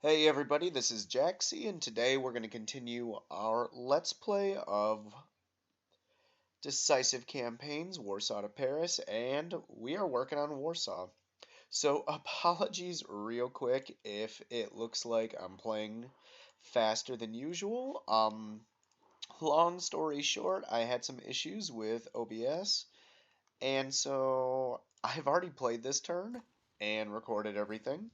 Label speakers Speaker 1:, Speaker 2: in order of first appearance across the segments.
Speaker 1: Hey everybody, this is Jaxie, and today we're going to continue our Let's Play of Decisive Campaigns, Warsaw to Paris, and we are working on Warsaw. So apologies real quick if it looks like I'm playing faster than usual. Long story short, I had some issues with OBS, and so I've already played this turn and recorded everything,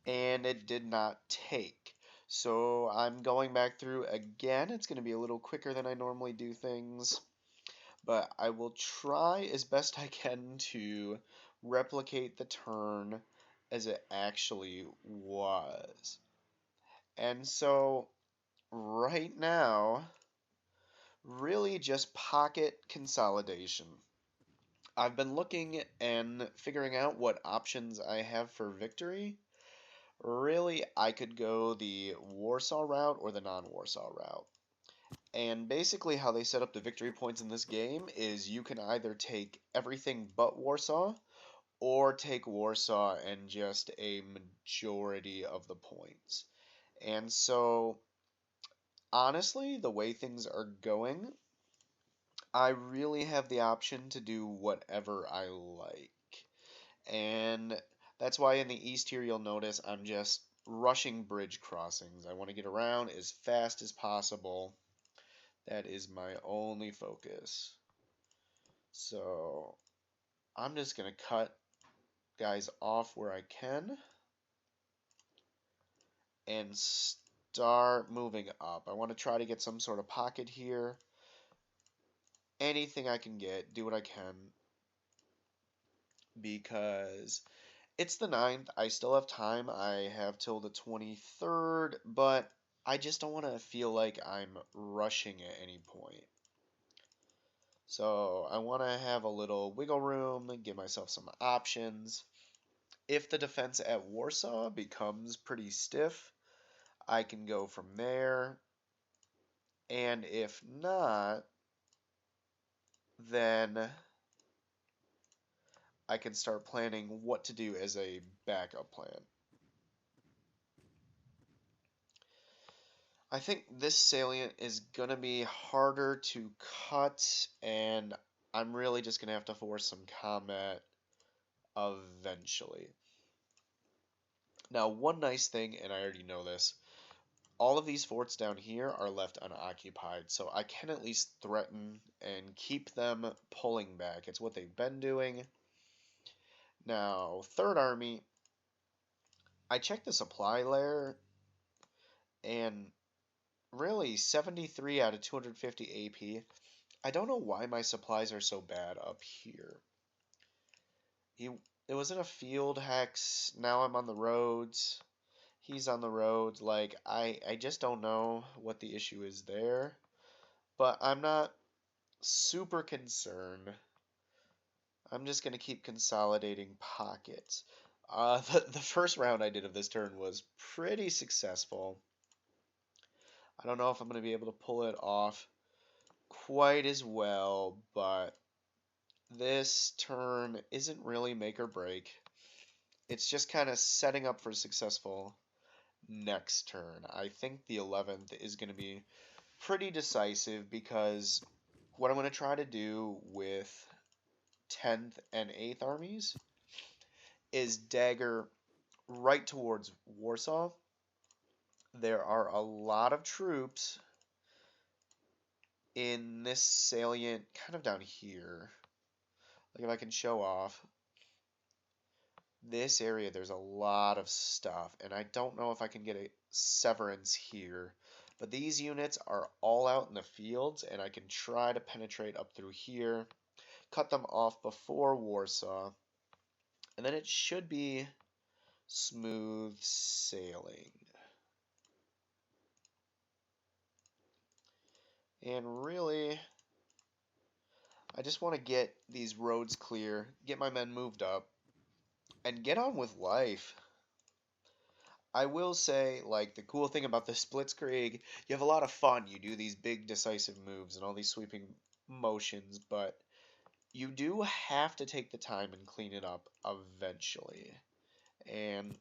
Speaker 1: and it did not take. So I'm going back through again. It's going to be a little quicker than I normally do things, but I will try as best I can to replicate the turn as it actually was. And so right now, really just pocket consolidation. I've been looking and figuring out what options I have for victory. Really, I could go the Warsaw route or the non-Warsaw route. And basically how they set up the victory points in this game is you can either take everything but Warsaw or take Warsaw and just a majority of the points. And so, honestly, the way things are going, I really have the option to do whatever I like. And that's why in the east here you'll notice I'm just rushing bridge crossings. I want to get around as fast as possible. That is my only focus. So I'm just going to cut guys off where I can and start moving up. I want to try to get some sort of pocket here. Anything I can get, do what I can, because it's the 9th. I still have time. I have till the 23rd, but I just don't want to feel like I'm rushing at any point. So I want to have a little wiggle room, give myself some options. If the defense at Warsaw becomes pretty stiff, I can go from there. And if not, then I can start planning what to do as a backup plan. I think this salient is going to be harder to cut, and I'm really just going to have to force some combat eventually. Now, one nice thing, and I already know this, all of these forts down here are left unoccupied, so I can at least threaten and keep them pulling back. It's what they've been doing. Now, Third Army, I checked the supply layer, and really 73 out of 250 AP. I don't know why my supplies are so bad up here. It was in a field hex, now I'm on the roads. He's on the roads. Like, I just don't know what the issue is there. But I'm not super concerned. I'm just going to keep consolidating pockets. The first round I did of this turn was pretty successful. I don't know if I'm going to be able to pull it off quite as well, but this turn isn't really make or break. It's just kind of setting up for successful next turn. I think the 11th is going to be pretty decisive because what I'm going to try to do with 10th and 8th armies is dagger right towards Warsaw. There are a lot of troops in this salient kind of down here. Like if I can show off this area, there's a lot of stuff, and I don't know if I can get a severance here. But these units are all out in the fields, and I can try to penetrate up through here, cut them off before Warsaw, and then it should be smooth sailing. And really, I just want to get these roads clear, get my men moved up, and get on with life. I will say, like, the cool thing about the Splitzkrieg, you have a lot of fun. You do these big decisive moves and all these sweeping motions, but you do have to take the time and clean it up eventually. And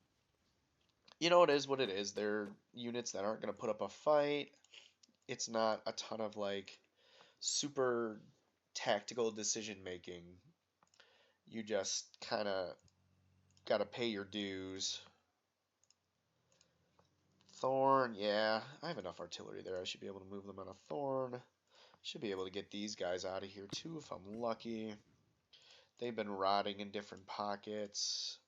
Speaker 1: You know, it is what it is. They're units that aren't going to put up a fight. It's not a ton of like super tactical decision making. You just kind of got to pay your dues. Thorn, yeah, I have enough artillery there. I should be able to move them on a Thorn. Should be able to get these guys out of here too if I'm lucky. They've been rotting in different pockets.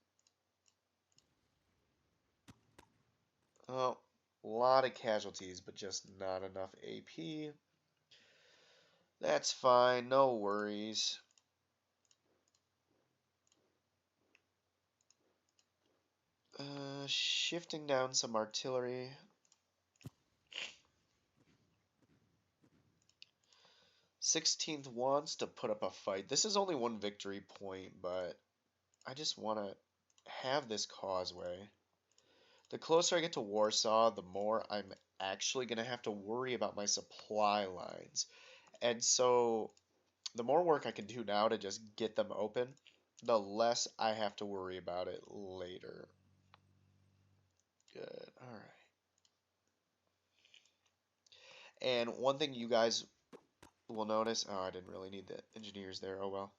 Speaker 1: Oh, a lot of casualties, but just not enough AP. That's fine, no worries. Shifting down some artillery. 16th wants to put up a fight. This is only one victory point, but I just want to have this causeway. The closer I get to Warsaw, the more I'm actually going to have to worry about my supply lines. And so the more work I can do now to just get them open, the less I have to worry about it later. Good. All right. And one thing you guys will notice, oh, I didn't really need the engineers there. Oh well.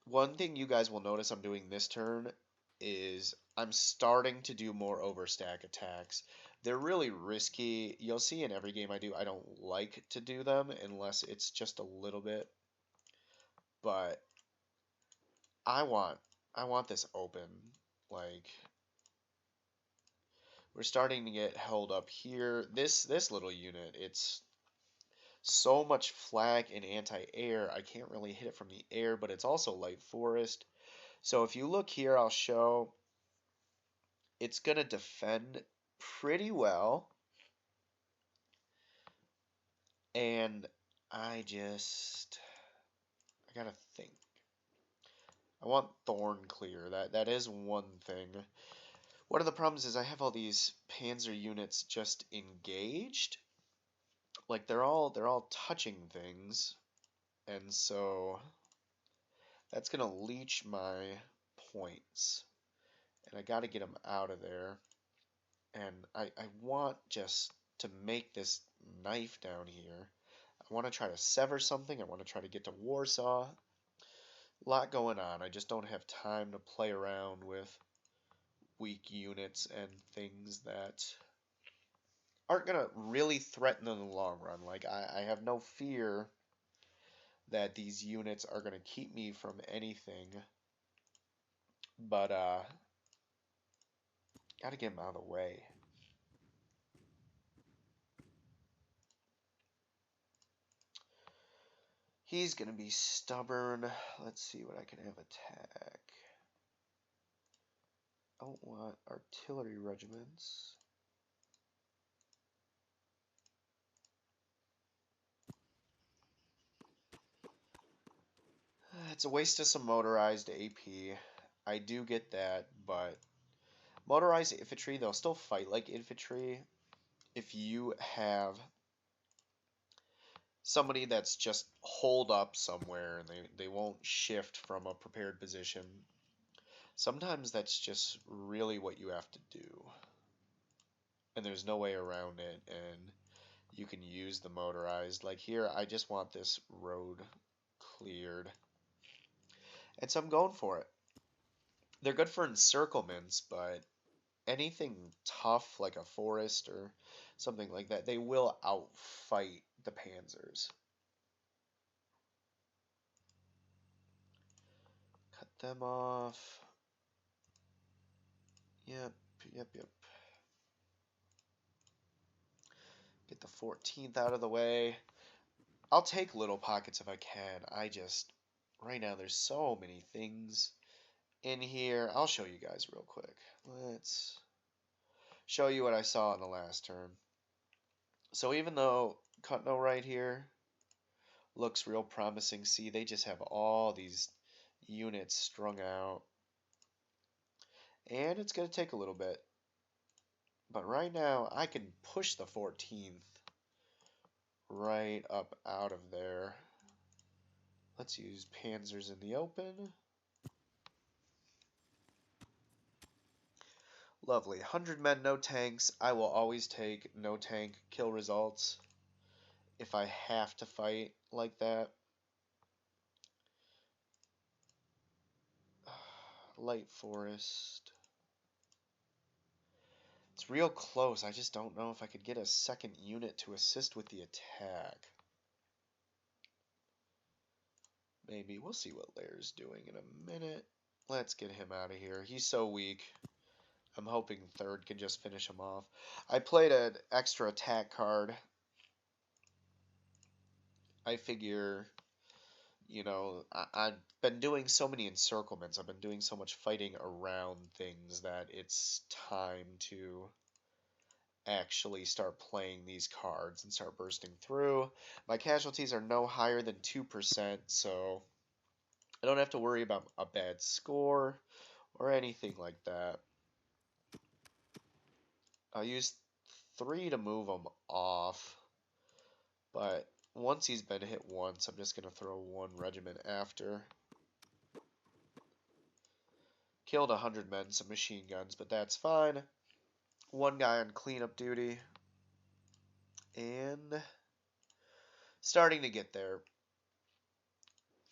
Speaker 1: One thing you guys will notice I'm doing this turn is I'm starting to do more overstack attacks. They're really risky. You'll see in every game I do, I don't like to do them unless it's just a little bit. But I want this open. Like, we're starting to get held up here. This little unit, it's so much flak and anti-air. I can't really hit it from the air, but it's also light forest. So if you look here, I'll show it's going to defend pretty well. And I gotta think. I want Thorn clear. That is one thing. One of the problems is I have all these Panzer units just engaged. Like they're all touching things. And so that's gonna leech my points. And I gotta get them out of there. And I want just to make this knife down here. I want to try to sever something. I want to try to get to Warsaw. A lot going on. I just don't have time to play around with weak units and things that aren't going to really threaten in the long run. Like, I have no fear that these units are going to keep me from anything. But, gotta get them out of the way. He's going to be stubborn. Let's see what I can have attack. I don't want artillery regiments. It's a waste of some motorized AP. I do get that, but motorized infantry, they'll still fight like infantry. If you have somebody that's just holed up somewhere and they won't shift from a prepared position, sometimes that's just really what you have to do. And there's no way around it, and you can use the motorized. Like here, I just want this road cleared. And so I'm going for it. They're good for encirclements, but anything tough like a forest or something like that, they will outfight the panzers. Cut them off. Yep. Get the 14th out of the way. I'll take little pockets if I can. Right now there's so many things in here. I'll show you guys real quick. Let's show you what I saw in the last turn. So even though Cutno right here looks real promising, see, they just have all these units strung out. And it's going to take a little bit. But right now, I can push the 14th right up out of there. Let's use panzers in the open. Lovely. 100 men, no tanks. I will always take no tank kill results if I have to fight like that. Light forest. It's real close. I just don't know if I could get a second unit to assist with the attack. Maybe. We'll see what Lair's doing in a minute. Let's get him out of here. He's so weak. I'm hoping third can just finish him off. I played an extra attack card. I figure, I've been doing so many encirclements. I've been doing so much fighting around things that it's time to actually start playing these cards and start bursting through. My casualties are no higher than 2%, so I don't have to worry about a bad score or anything like that. I'll use 3 to move him off, but once he's been hit once, I'm just going to throw 1 regiment after. Killed 100 men, some machine guns, but that's fine. 1 guy on cleanup duty. And starting to get there.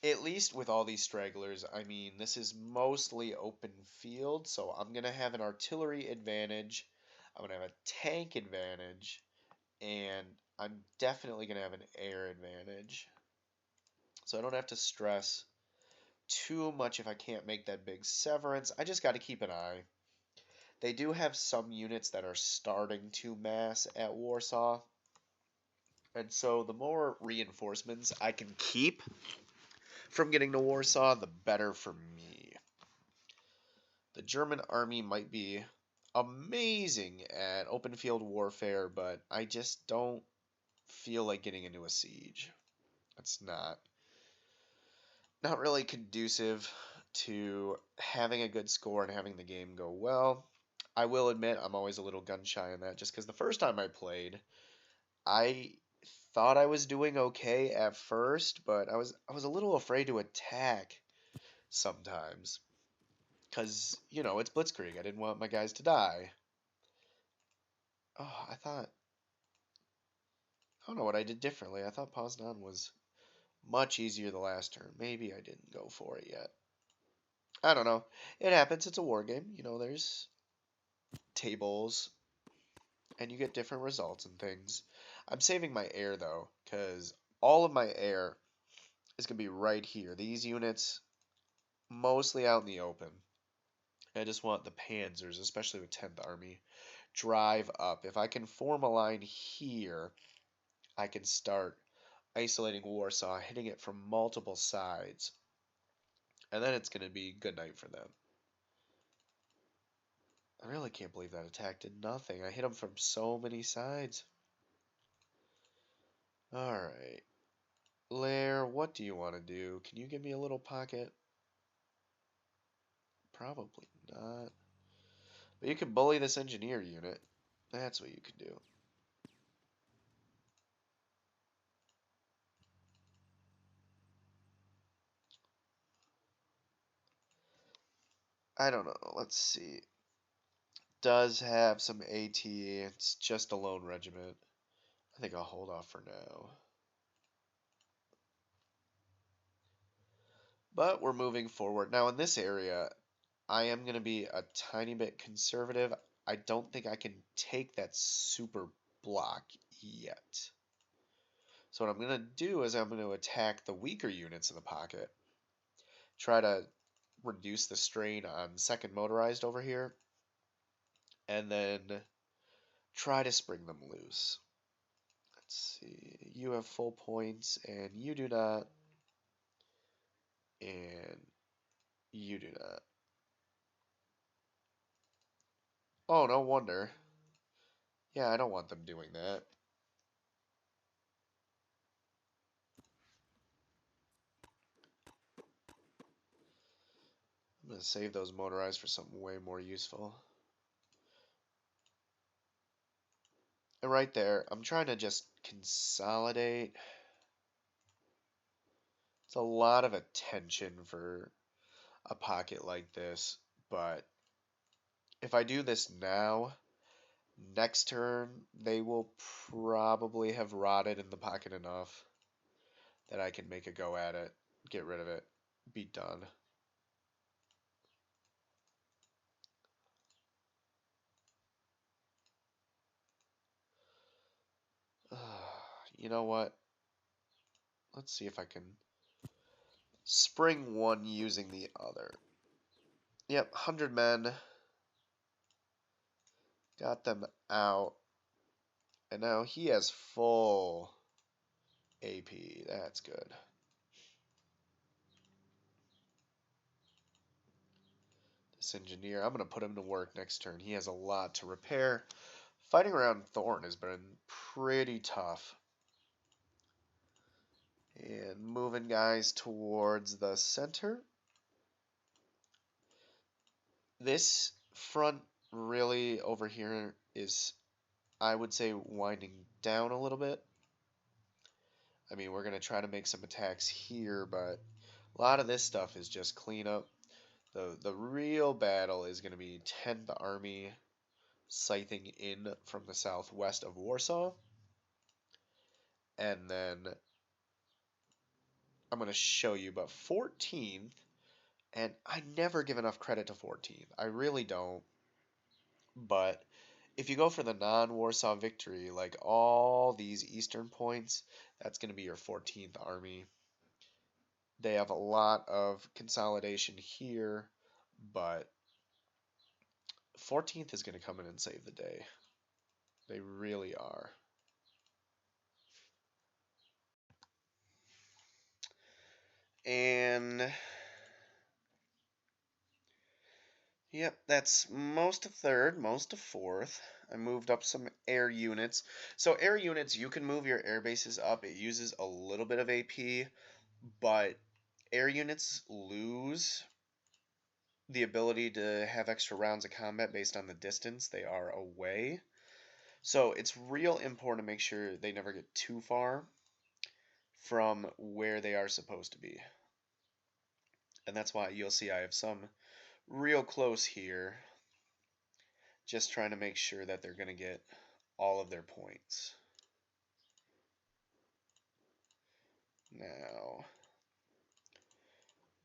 Speaker 1: At least with all these stragglers, I mean, this is mostly open field, so I'm going to have an artillery advantage. I'm going to have a tank advantage. And I'm definitely going to have an air advantage. So I don't have to stress too much if I can't make that big severance. I just got to keep an eye. They do have some units that are starting to mass at Warsaw. And so the more reinforcements I can keep from getting to Warsaw, the better for me. The German army might be amazing at open field warfare, but I just don't feel like getting into a siege. It's not really conducive to having a good score and having the game go well. I will admit I'm always a little gun shy on that just because the first time I played, I thought I was doing okay at first, but I was a little afraid to attack sometimes because, it's Blitzkrieg. I didn't want my guys to die. Oh, I don't know what I did differently. I thought Poznan was much easier the last turn. Maybe I didn't go for it yet. I don't know. It happens. It's a war game. There's tables, and you get different results and things. I'm saving my air, though, because all of my air is going to be right here. These units, mostly out in the open. I just want the panzers, especially with 10th Army, drive up. If I can form a line here, I can start isolating Warsaw, hitting it from multiple sides. And then it's going to be good night for them. I really can't believe that attack did nothing. I hit them from so many sides. Alright. Lair, what do you want to do? Can you give me a little pocket? Probably not. But you can bully this engineer unit. That's what you could do. I don't know. Let's see. Does have some AT. It's just a lone regiment. I think I'll hold off for now. But we're moving forward. Now in this area, I am going to be a tiny bit conservative. I don't think I can take that super block yet. So what I'm going to do is I'm going to attack the weaker units in the pocket. Try to reduce the strain on second motorized over here. And then try to spring them loose. Let's see. You have full points and you do not. And you do not. Oh, no wonder. Yeah, I don't want them doing that. I'm going to save those motorized for something way more useful. And right there, I'm trying to just consolidate. It's a lot of attention for a pocket like this, but If I do this now, next turn they will probably have rotted in the pocket enough that I can make a go at it, get rid of it, be done. You know what? Let's see if I can spring one using the other. Yep, 100 men. Got them out. And now he has full AP. That's good. This engineer, I'm going to put him to work next turn. He has a lot to repair. Fighting around Thorn has been pretty tough. And moving guys towards the center. This front really over here is, I would say, winding down a little bit. I mean, we're going to try to make some attacks here, but a lot of this stuff is just cleanup. The real battle is going to be 10th Army scything in from the southwest of Warsaw. And then I'm going to show you, but 14th, and I never give enough credit to 14th. I really don't. But if you go for the non-Warsaw victory, like all these eastern points, that's going to be your 14th Army. They have a lot of consolidation here, but 14th is going to come in and save the day. They really are. And yep, that's most of 3rd, most of 4th. I moved up some air units. So air units, you can move your air bases up. It uses a little bit of AP, but air units lose the ability to have extra rounds of combat based on the distance they are away. So it's real important to make sure they never get too far from where they are supposed to be. And that's why you'll see I have some real close here, just trying to make sure that they're going to get all of their points. Now,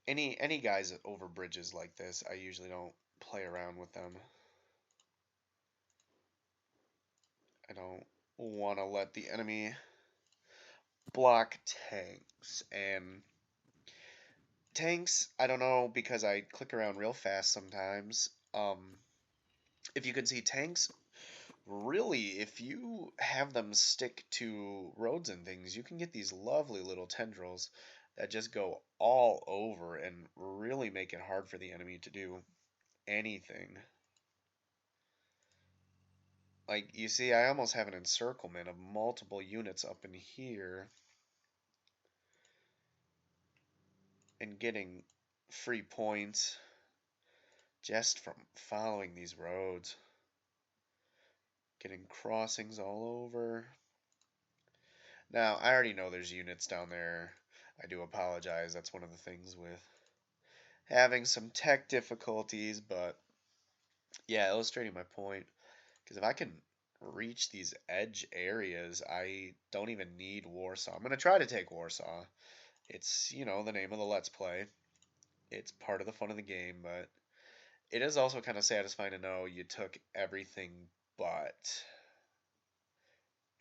Speaker 1: any guys over bridges like this, I usually don't play around with them. I don't want to let the enemy block tanks. And tanks, I don't know, because I click around real fast sometimes. If you can see, tanks, really, if you have them stick to roads and things, you can get these lovely little tendrils that just go all over and really make it hard for the enemy to do anything. Like, you see, I almost have an encirclement of multiple units up in here. And getting free points just from following these roads. Getting crossings all over. Now, I already know there's units down there. I do apologize. That's one of the things with having some tech difficulties, but yeah, illustrating my point. Because if I can reach these edge areas, I don't even need Warsaw. I'm going to try to take Warsaw. It's, you know, the name of the Let's Play. It's part of the fun of the game, but it is also kind of satisfying to know you took everything but,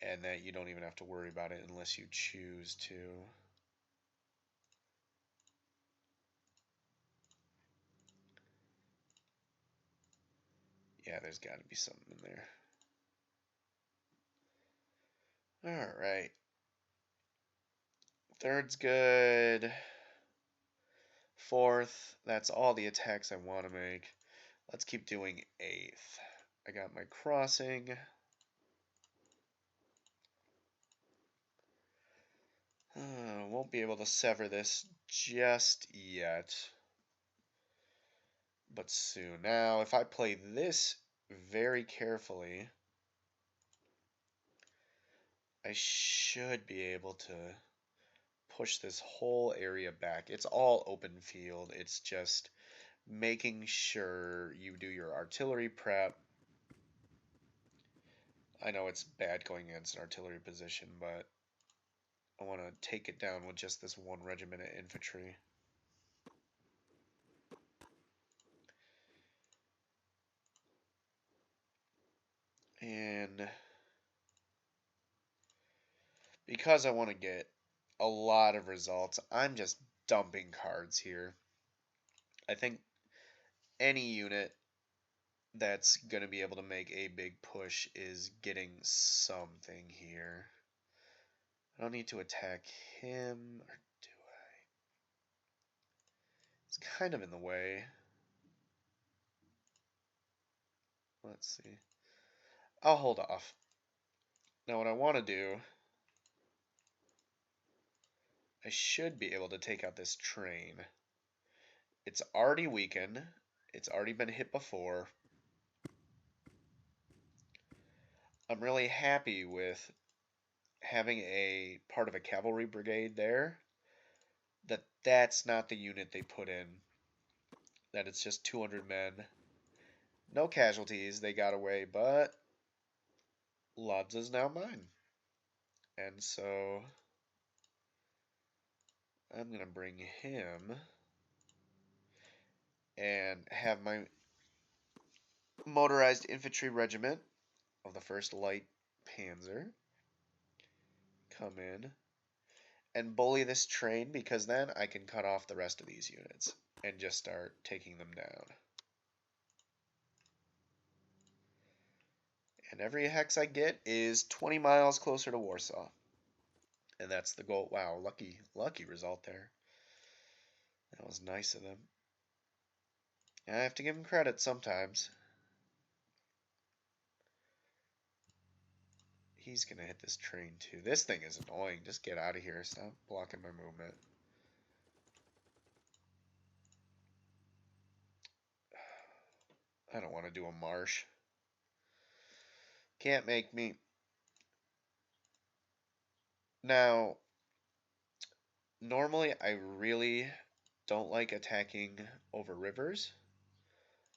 Speaker 1: and that you don't even have to worry about it unless you choose to. Yeah, there's got to be something in there. Alright. 3rd's good. 4th, that's all the attacks I want to make. Let's keep doing 8th. I got my crossing. Won't be able to sever this just yet, but soon. Now, if I play this very carefully, I should be able to push this whole area back. It's all open field. It's just making sure you do your artillery prep. I know it's bad going against an artillery position, but I want to take it down with just this one regiment of infantry. And because I want to get a lot of results, I'm just dumping cards here. I think any unit that's going to be able to make a big push is getting something here. I don't need to attack him, or do I? It's kind of in the way. Let's see. I'll hold off. Now what I want to do, I should be able to take out this train. It's already weakened. It's already been hit before. I'm really happy with having a part of a cavalry brigade there. That's not the unit they put in. That it's just 200 men. No casualties. They got away, but Lodz is now mine. And so I'm going to bring him and have my motorized infantry regiment of the 1st Light Panzer come in and bully this train, because then I can cut off the rest of these units and just start taking them down. And every hex I get is 20 miles closer to Warsaw. And that's the goal. Wow, lucky result there. That was nice of them. I have to give him credit sometimes. He's going to hit this train too. This thing is annoying. Just get out of here. Stop blocking my movement. I don't want to do a marsh. Can't make me. Now, normally I really don't like attacking over rivers,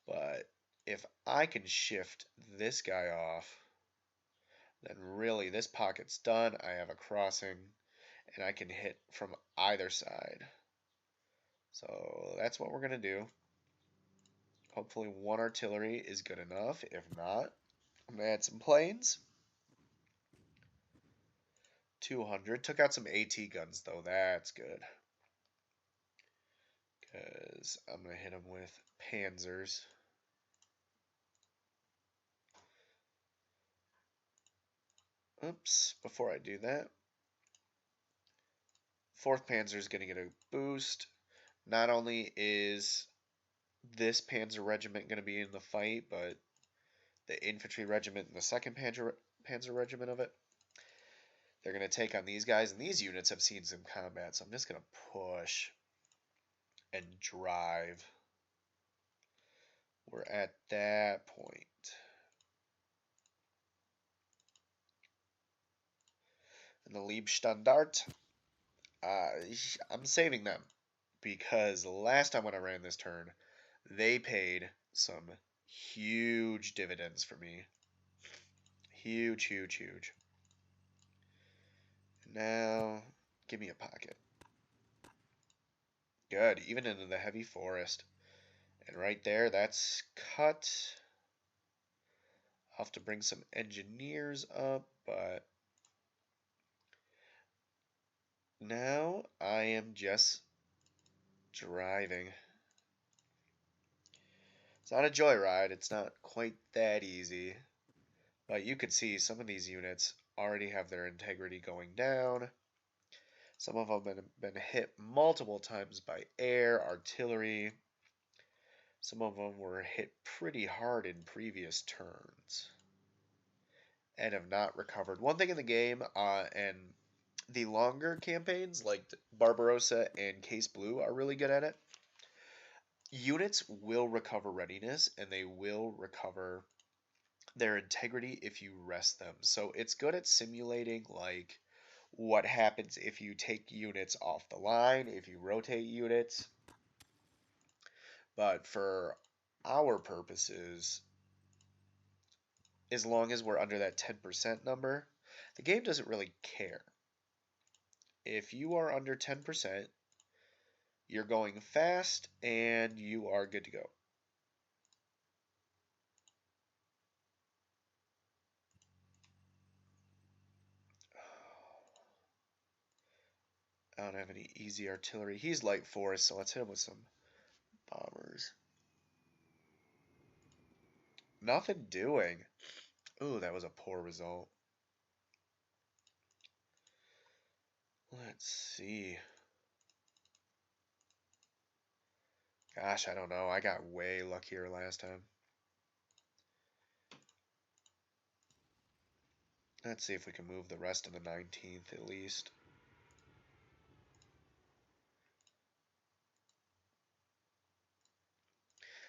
Speaker 1: but if I can shift this guy off, then really this pocket's done. I have a crossing, and I can hit from either side. So that's what we're going to do. Hopefully one artillery is good enough. If not, I'm going to add some planes. 200. Took out some AT guns, though. That's good. Because I'm going to hit them with panzers. Oops. Before I do that, 4th Panzer is going to get a boost. Not only is this Panzer Regiment going to be in the fight, but the Infantry Regiment and the 2nd Panzer Regiment of it. They're going to take on these guys, and these units have seen some combat, so I'm just going to push and drive. We're at that point. And the Liebstandart, I'm saving them, because last time when I ran this turn, they paid some huge dividends for me. Huge, huge, huge. Now, give me a pocket. Good, even into the heavy forest. And right there, that's cut. I'll have to bring some engineers up, but now I am just driving. It's not a joyride. It's not quite that easy. But you can see some of these units already have their integrity going down. Some of them have been hit multiple times by air, artillery. Some of them were hit pretty hard in previous turns and have not recovered. One thing in the game, and the longer campaigns like Barbarossa and Case Blue are really good at it. Units will recover readiness, and they will recover their integrity if you rest them. So it's good at simulating like what happens if you take units off the line, if you rotate units. But for our purposes, as long as we're under that 10% number, the game doesn't really care. If you are under 10%, you're going fast and you are good to go. I don't have any easy artillery. He's light force, so let's hit him with some bombers. Nothing doing. Ooh, that was a poor result. Let's see. Gosh, I don't know. I got way luckier last time. Let's see if we can move the rest of the 19th at least.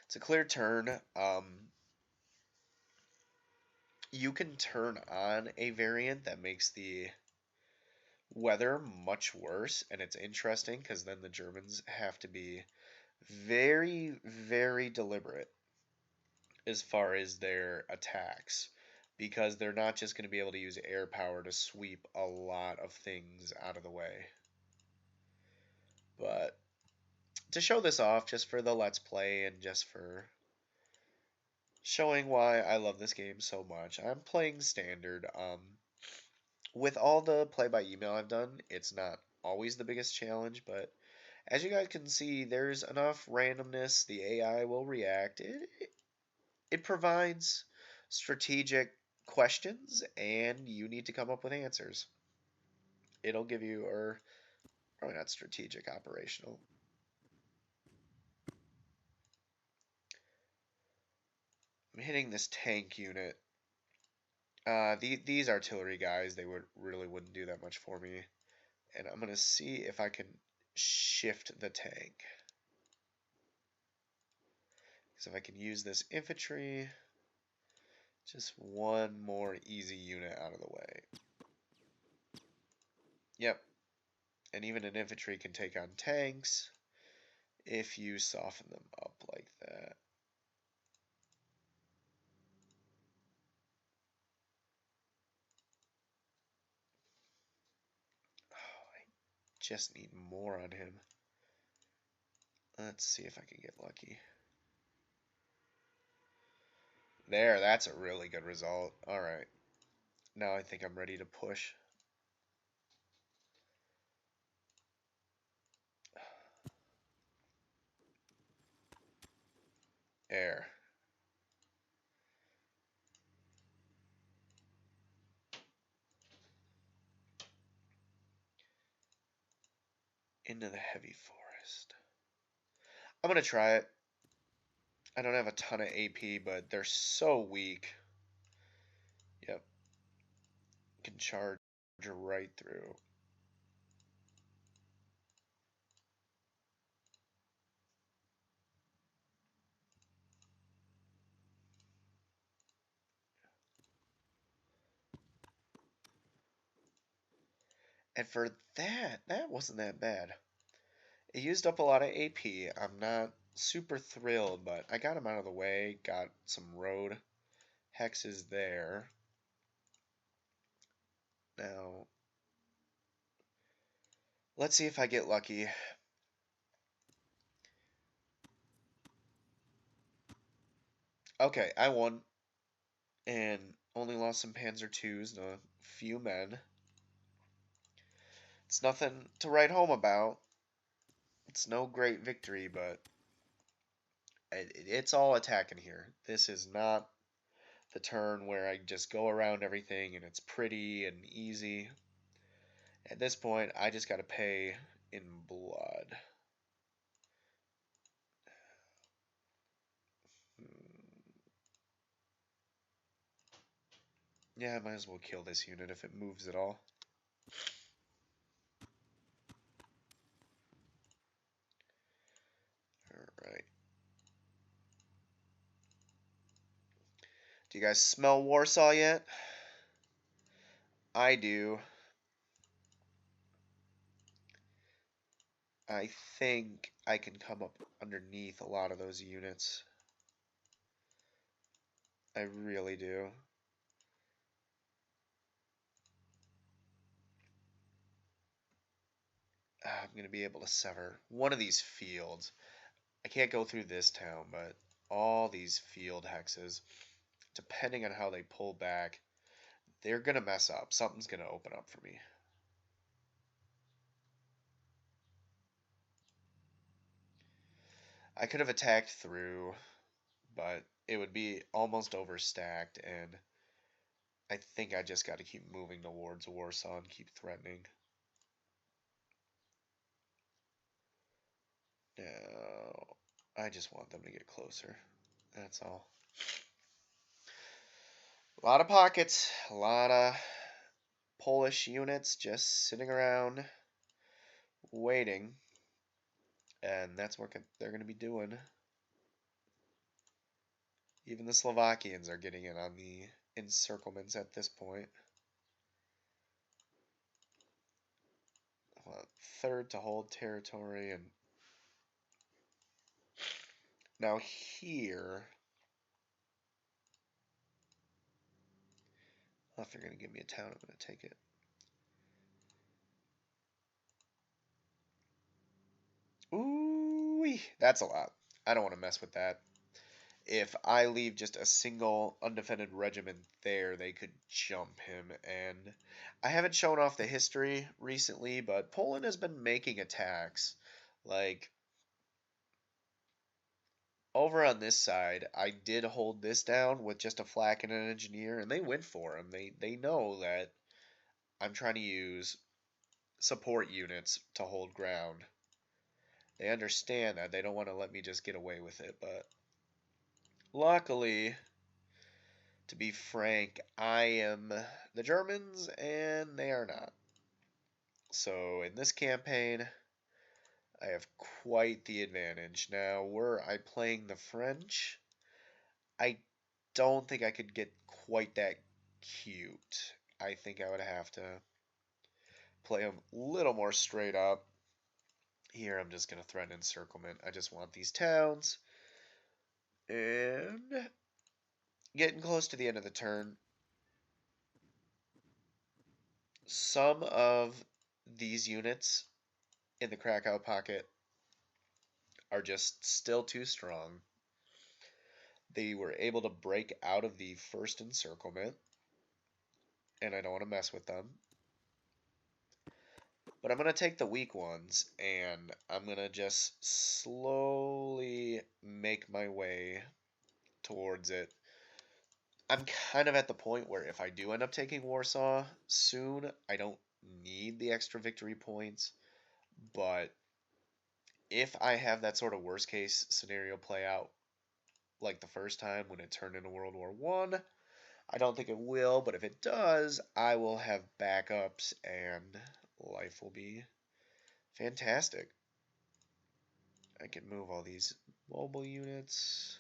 Speaker 1: It's a clear turn. You can turn on a variant that makes the weather much worse, and it's interesting because then the Germans have to be very, very deliberate as far as their attacks because they're not just going to be able to use air power to sweep a lot of things out of the way. But to show this off, just for the Let's Play and just for showing why I love this game so much, I'm playing Standard. With all the play by email I've done, it's not always the biggest challenge, but as you guys can see, there's enough randomness. The AI will react. It provides strategic questions, and you need to come up with answers. It'll give you, or probably not strategic, operational. I'm hitting this tank unit. These artillery guys, they really wouldn't do that much for me. And I'm gonna see if I can shift the tank. Because if I can use this infantry, just one more easy unit out of the way. Yep. And even an infantry can take on tanks if you soften them up like that. Oh, I just need more on him. Let's see if I can get lucky. There, that's a really good result. Alright. Now I think I'm ready to push. Air. Into the heavy forest. I'm gonna try it. I don't have a ton of AP, but they're so weak. Yep. Can charge right through. And for that wasn't that bad. It used up a lot of AP. I'm not super thrilled, but I got him out of the way. Got some road hexes there. Now, let's see if I get lucky. Okay, I won. And only lost some Panzer IIs and a few men. It's nothing to write home about. It's no great victory, but it's all attacking here. This is not the turn where I just go around everything and it's pretty and easy. At this point, I just got to pay in blood. Yeah, I might as well kill this unit if it moves at all. Alright. Do you guys smell Warsaw yet? I do. I think I can come up underneath a lot of those units. I really do. I'm going to be able to sever one of these fields. I can't go through this town, but all these field hexes, depending on how they pull back, they're going to mess up. Something's going to open up for me. I could have attacked through, but it would be almost overstacked, and I think I just got to keep moving towards Warsaw and keep threatening. No, I just want them to get closer. That's all. A lot of pockets, a lot of Polish units just sitting around waiting, and that's what they're going to be doing. Even the Slovakians are getting in on the encirclements at this point. I want third to hold territory, and now here, well, if they're going to give me a town, I'm going to take it. Ooh, that's a lot. I don't want to mess with that. If I leave just a single undefended regiment there, they could jump him. And I haven't shown off the history recently, but Poland has been making attacks. Like, over on this side, I did hold this down with just a flak and an engineer, and they went for him. They know that I'm trying to use support units to hold ground. They understand that. They don't want to let me just get away with it, but luckily, to be frank, I am the Germans and they are not. So in this campaign, I have quite the advantage. Now, were I playing the French, I don't think I could get quite that cute. I think I would have to play them a little more straight up. Here, I'm just going to threaten encirclement. I just want these towns. And getting close to the end of the turn, some of these units in the Krakow pocket are just still too strong. They were able to break out of the first encirclement, and I don't want to mess with them. But I'm going to take the weak ones, and I'm going to just slowly make my way towards it. I'm kind of at the point where if I do end up taking Warsaw soon, I don't need the extra victory points. But if I have that sort of worst case scenario play out like the first time when it turned into World War One, I don't think it will, but if it does, I will have backups and life will be fantastic. I can move all these mobile units,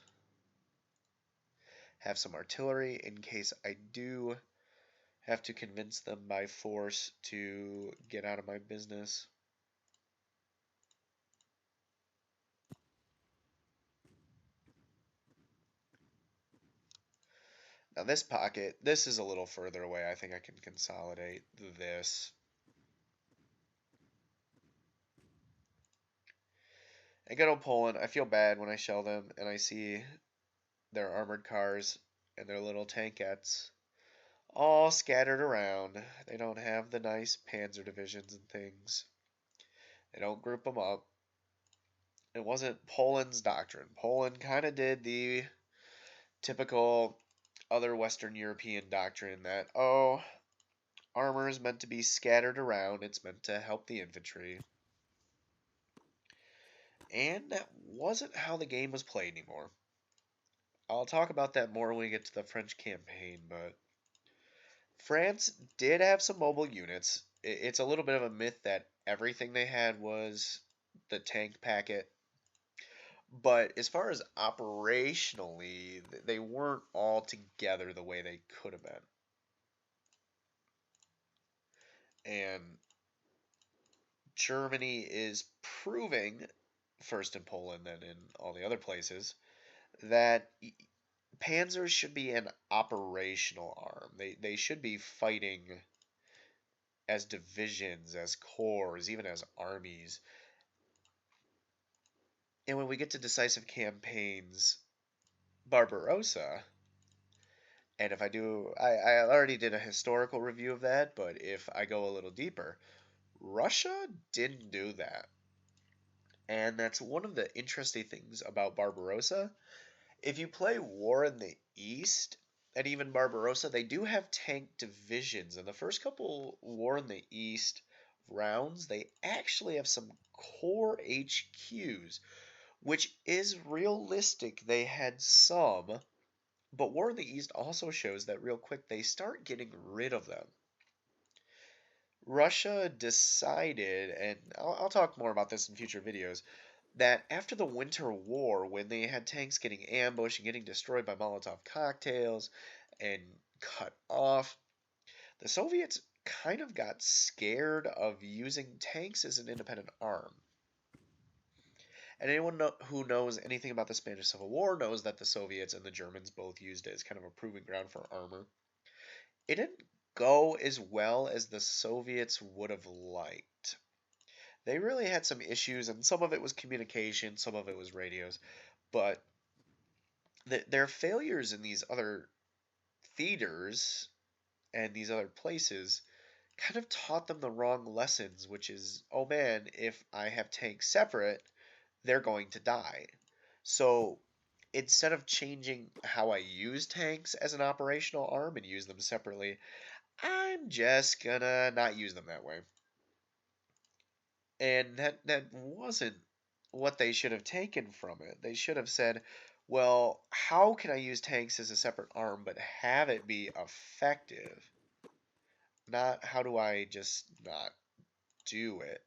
Speaker 1: have some artillery in case I do have to convince them by force to get out of my business. Now this pocket, this is a little further away. I think I can consolidate this. And good old Poland, I feel bad when I shell them and I see their armored cars and their little tankettes all scattered around. They don't have the nice panzer divisions and things. They don't group them up. It wasn't Poland's doctrine. Poland kind of did the typical other Western European doctrine that, oh, armor is meant to be scattered around, it's meant to help the infantry. And that wasn't how the game was played anymore. I'll talk about that more when we get to the French campaign, but France did have some mobile units. It's a little bit of a myth that everything they had was the tank packet. But as far as operationally, they weren't all together the way they could have been. And Germany is proving, first in Poland, then in all the other places, that panzers should be an operational arm. They should be fighting as divisions, as corps, even as armies. And when we get to decisive campaigns, Barbarossa, and if I do, I already did a historical review of that, but if I go a little deeper, Russia didn't do that. And that's one of the interesting things about Barbarossa. If you play War in the East, and even Barbarossa, they do have tank divisions. In the first couple War in the East rounds, they actually have some core HQs, which is realistic. They had some, but War in the East also shows that real quick they start getting rid of them. Russia decided, and I'll talk more about this in future videos, that after the Winter War, when they had tanks getting ambushed and getting destroyed by Molotov cocktails and cut off, the Soviets kind of got scared of using tanks as an independent arm. And anyone who knows anything about the Spanish Civil War knows that the Soviets and the Germans both used it as kind of a proving ground for armor. It didn't go as well as the Soviets would have liked. They really had some issues, and some of it was communication, some of it was radios, but their failures in these other theaters and these other places kind of taught them the wrong lessons, which is, oh man, if I have tanks separate, they're going to die. So instead of changing how I use tanks as an operational arm and use them separately, I'm just gonna not use them that way. And that wasn't what they should have taken from it. They should have said, well, how can I use tanks as a separate arm but have it be effective? Not how do I just not do it?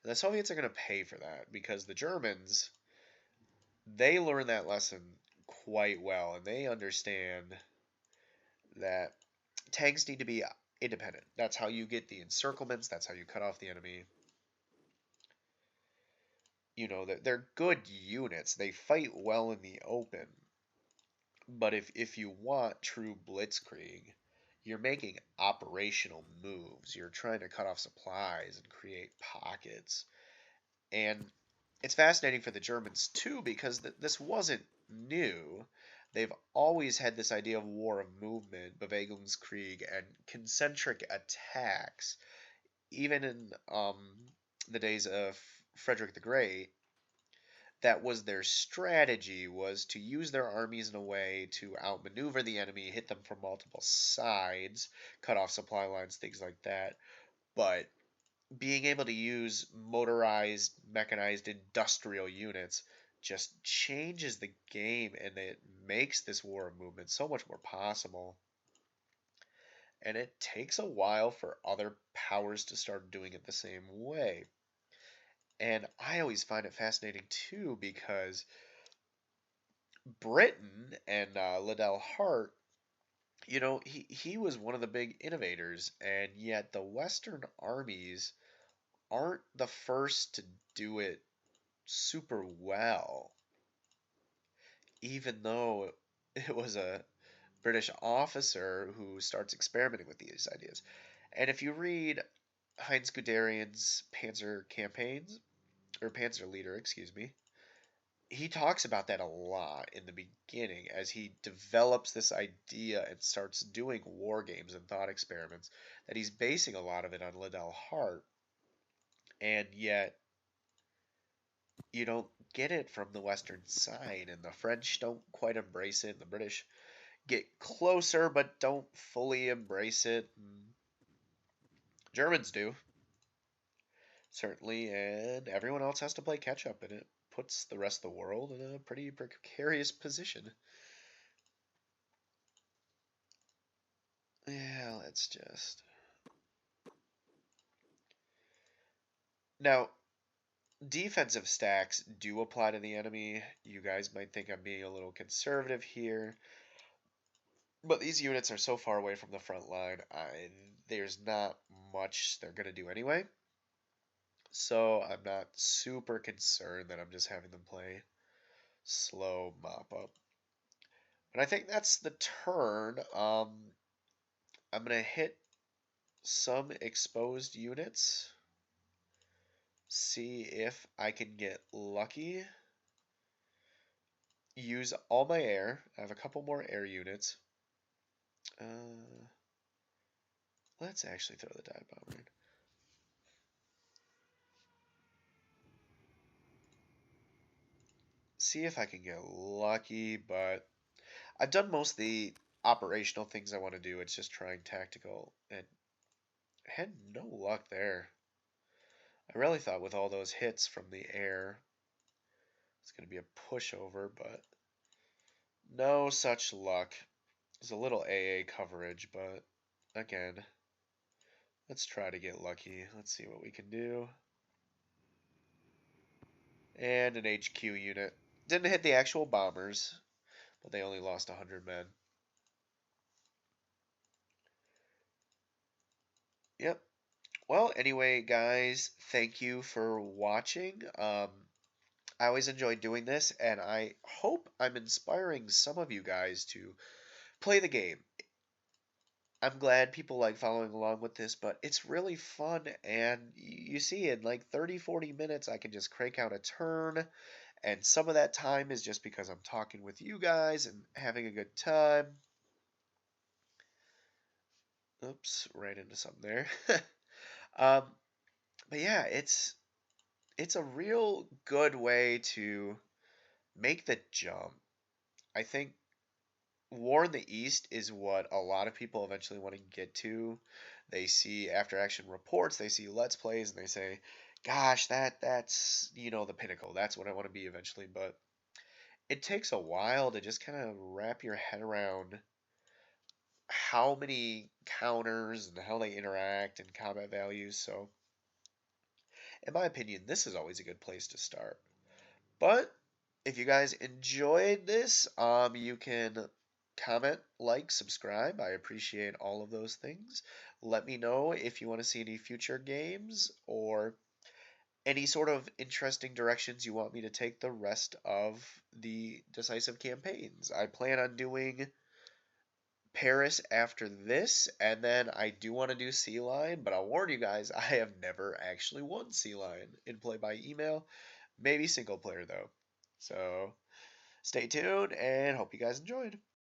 Speaker 1: And the Soviets are going to pay for that because the Germans, they learn that lesson quite well and they understand that tanks need to be independent. That's how you get the encirclements, that's how you cut off the enemy. You know, they're good units. They fight well in the open. But if you want true blitzkrieg, you're making operational moves. You're trying to cut off supplies and create pockets. And it's fascinating for the Germans too because this wasn't new. They've always had this idea of war of movement, Bewegungskrieg, and concentric attacks. Even in the days of Frederick the Great, that was their strategy, was to use their armies in a way to outmaneuver the enemy, hit them from multiple sides, cut off supply lines, things like that. But being able to use motorized, mechanized, industrial units just changes the game and it makes this war of movement so much more possible. And it takes a while for other powers to start doing it the same way. And I always find it fascinating too because Britain and Liddell Hart, you know, he was one of the big innovators, and yet the Western armies aren't the first to do it super well, even though it was a British officer who starts experimenting with these ideas. And if you read Heinz Guderian's Panzer campaigns, or Panzer Leader, excuse me, he talks about that a lot in the beginning as he develops this idea and starts doing war games and thought experiments that he's basing a lot of it on Liddell Hart, and yet you don't get it from the Western side, and the French don't quite embrace it, and the British get closer but don't fully embrace it, and Germans do, certainly, and everyone else has to play catch up, and it puts the rest of the world in a pretty precarious position. Yeah, let's just. Now, defensive stacks do apply to the enemy. You guys might think I'm being a little conservative here. But these units are so far away from the front line, there's not much they're going to do anyway. So I'm not super concerned that I'm just having them play slow mop up. But I think that's the turn. I'm going to hit some exposed units. See if I can get lucky. Use all my air. I have a couple more air units. Let's actually throw the dive bomber in. See if I can get lucky, but I've done most of the operational things I want to do. It's just trying tactical, and I had no luck there. I really thought with all those hits from the air, it's going to be a pushover, but no such luck. There's a little AA coverage, but again, let's try to get lucky. Let's see what we can do. And an HQ unit. Didn't hit the actual bombers, but they only lost 100 men. Yep. Well, anyway, guys, thank you for watching. I always enjoy doing this, and I hope I'm inspiring some of you guys to play the game. I'm glad people like following along with this, but it's really fun, and you see in like 30, 40 minutes, I can just crank out a turn, and some of that time is just because I'm talking with you guys and having a good time. Oops, right into something there. um, but yeah, it's a real good way to make the jump. I think War in the East is what a lot of people eventually want to get to. They see after action reports, they see let's plays, and they say, "Gosh, that's the pinnacle. That's what I want to be eventually." But it takes a while to just kind of wrap your head around how many counters and how they interact and combat values. So, in my opinion, this is always a good place to start. But if you guys enjoyed this, you can comment, like, subscribe. I appreciate all of those things. Let me know if you want to see any future games or any sort of interesting directions you want me to take the rest of the decisive campaigns. I plan on doing Paris after this, and then I do want to do Sea Lion, but I'll warn you guys, I have never actually won Sea Lion in play by email. Maybe single player though. So stay tuned and hope you guys enjoyed.